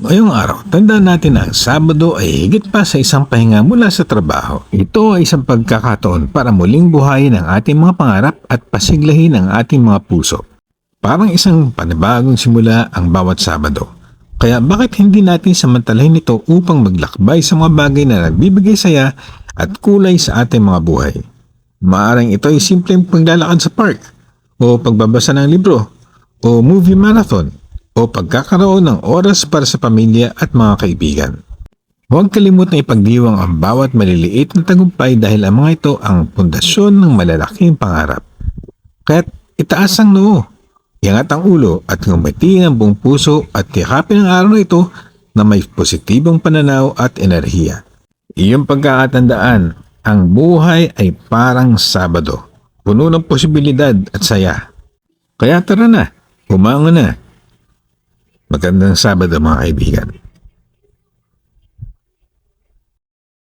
Ngayong araw, tandaan natin na ang Sabado ay higit pa sa isang pahinga mula sa trabaho. Ito ay isang pagkakataon para muling buhayin ang ating mga pangarap at pasiglahin ang ating mga puso. Parang isang panibagong simula ang bawat Sabado. Kaya bakit hindi natin samantalahin ito upang maglakbay sa mga bagay na nagbibigay saya at kulay sa ating mga buhay? Maaaring ito ay simpleng paglalakad sa park, o pagbabasa ng libro, o movie marathon, o pagkakaroon ng oras para sa pamilya at mga kaibigan. Huwag kalimutang ipagdiwang ang bawat maliliit na tagumpay dahil ang mga ito ang pundasyon ng malalaking pangarap. Kaya't itaas ang noo, iangat ang ulo at ngumiti ng buong puso at yakapin ang araw na ito na may positibong pananaw at enerhiya. Iyong pagkakatandaan, ang buhay ay parang Sabado, puno ng posibilidad at saya. Kaya tara na, umangon na. Magandang Sabado mga kaibigan.